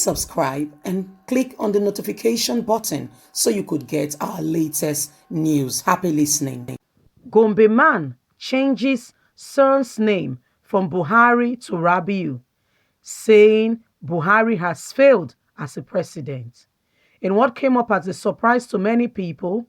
Please subscribe and click on the notification button so you could get our latest news. Happy listening. Gombe man changes son's name from Buhari to Rabiu, saying Buhari has failed as a president. In what came up as a surprise to many people,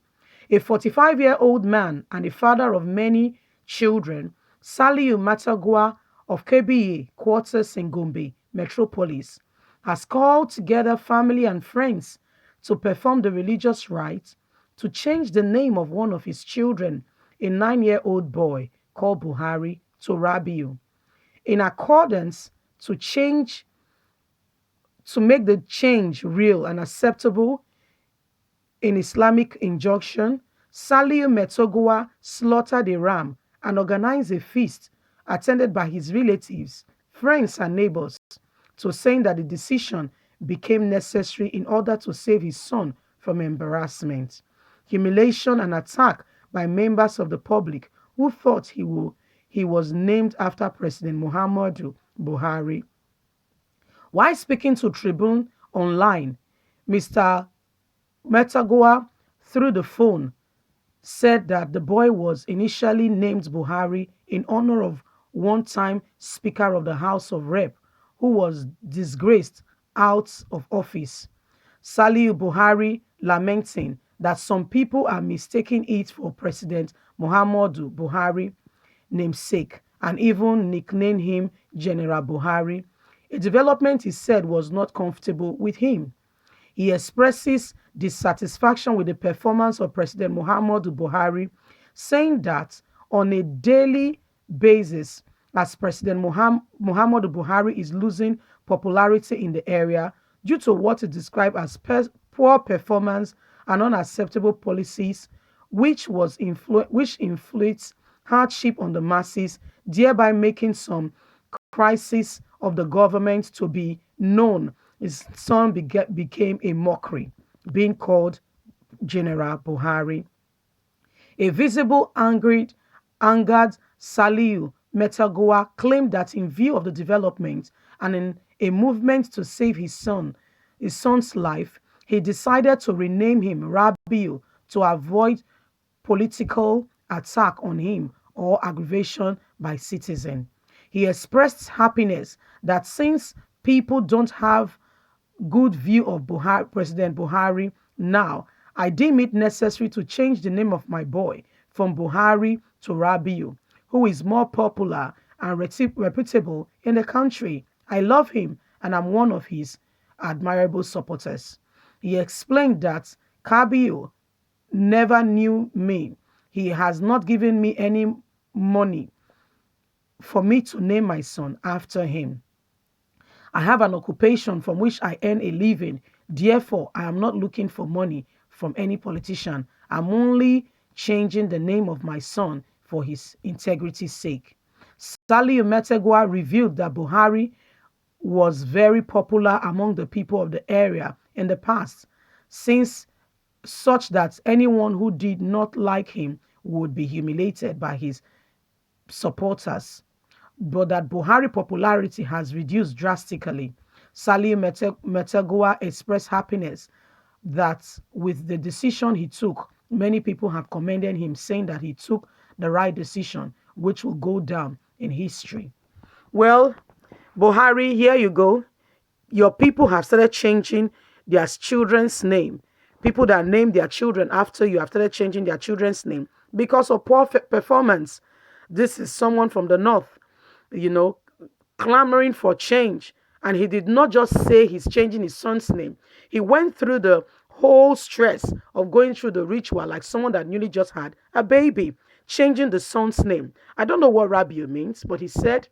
a 45-year-old man and the father of many children, Saliu Matagua of KBA quarters in Gombe Metropolis, has called together family and friends to perform the religious rite to change the name of one of his children, a 9-year-old boy called Buhari, to Rabiu. In accordance to make the change real and acceptable in Islamic injunction, Saliu Metogua slaughtered a ram and organized a feast attended by his relatives, friends, and neighbors, to saying that the decision became necessary in order to save his son from embarrassment, humiliation, and attack by members of the public who thought he was named after President Muhammadu Buhari. While speaking to Tribune Online, Mr. Metagua, through the phone, said that the boy was initially named Buhari in honor of one-time Speaker of the House of Rep who was disgraced out of office. Saliu Buhari lamenting that some people are mistaking it for President Muhammadu Buhari namesake and even nicknamed him General Buhari, a development he said was not comfortable with him. He expresses dissatisfaction with the performance of President Muhammadu Buhari, saying that on a daily basis, as President Muhammadu Buhari is losing popularity in the area due to what he described as poor performance and unacceptable policies, which inflicts hardship on the masses, thereby making some crisis of the government to be known. His son became a mockery, being called General Buhari. A visible angered Saliu Metagua claimed that in view of the development and in a movement to save his son's life, he decided to rename him Rabiu to avoid political attack on him or aggravation by citizens. He expressed happiness that since people don't have good view of President Buhari now, I deem it necessary to change the name of my boy from Buhari to Rabiu, who is more popular and reputable in the country. I love him and I'm one of his admirable supporters. He explained that Rabiu never knew me. He has not given me any money for me to name my son after him. I have an occupation from which I earn a living. Therefore, I am not looking for money from any politician. I'm only changing the name of my son for his integrity's sake. Saliu Metegua revealed that Buhari was very popular among the people of the area in the past, since such that anyone who did not like him would be humiliated by his supporters, but that Buhari popularity has reduced drastically. Saliu Metagua expressed happiness that with the decision he took, many people have commended him, saying that he took the right decision, which will go down in history. Well, Buhari, here you go. Your people have started changing their children's name. People that name their children after you have started changing their children's name because of poor performance. This is someone from the north, clamoring for change. And he did not just say he's changing his son's name. He went through the whole stress of going through the ritual like someone that newly just had a baby, changing the son's name. I don't know what Rabiu means, but he said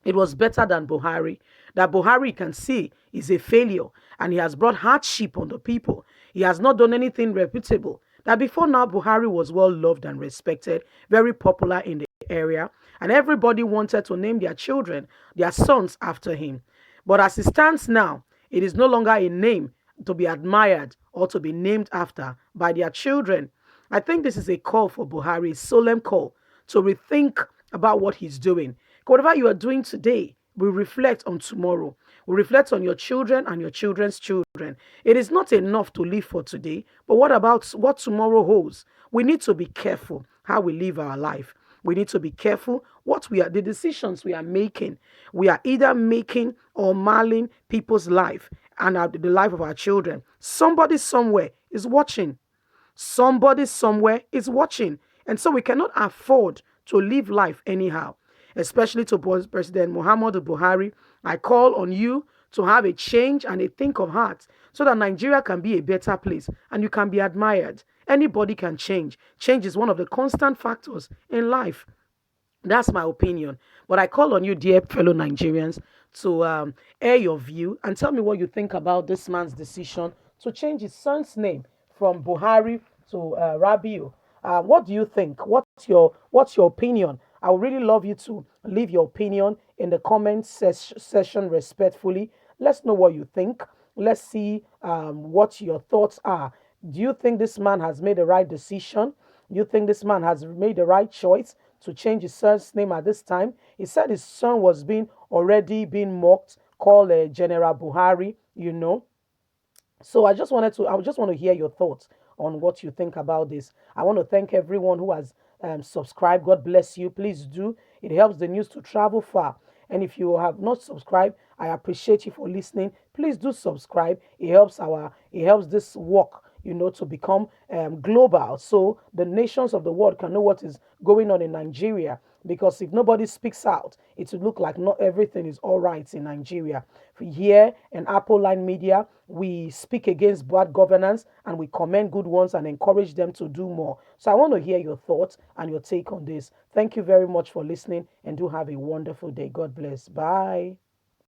it was better than Buhari. That Buhari can see is a failure and he has brought hardship on the people. He has not done anything reputable. That before now, Buhari was well loved and respected, very popular in the area, and everybody wanted to name their children, their sons after him. But as it stands now, it is no longer a name to be admired or to be named after by their children. I think this is a call for Buhari, a solemn call to rethink about what he's doing. Whatever you are doing today will reflect on tomorrow. We reflect on your children and your children's children. It is not enough to live for today, but what about what tomorrow holds? We need to be careful how we live our life. We need to be careful the decisions we are making. We are either making or marring people's life and the life of our children. Somebody somewhere is watching. Somebody somewhere is watching. And so we cannot afford to live life anyhow, especially to President Muhammadu Buhari. I call on you to have a change and a think of heart so that Nigeria can be a better place and you can be admired. Anybody can change. Change is one of the constant factors in life. That's my opinion. But I call on you, dear fellow Nigerians, to air your view and tell me what you think about this man's decision to change his son's name from Buhari to Rabiu. What do you think? What's your opinion? I would really love you to leave your opinion in the comment session respectfully. Let's know what you think. Let's see what your thoughts are. Do you think this man has made the right decision? Do you think this man has made the right choice to change his son's name at this time? He said his son was being mocked, called General Buhari, So I just want to hear your thoughts on what you think about this. I want to thank everyone who has subscribed. God bless you. Please do. It helps the news to travel far. And if you have not subscribed, I appreciate you for listening. Please do subscribe. It helps this work, to become global, so the nations of the world can know what is going on in Nigeria. Because if nobody speaks out, it will look like not everything is all right in Nigeria. Here in Apple Line Media, we speak against bad governance and we commend good ones and encourage them to do more. So I want to hear your thoughts and your take on this. Thank you very much for listening and do have a wonderful day. God bless. Bye.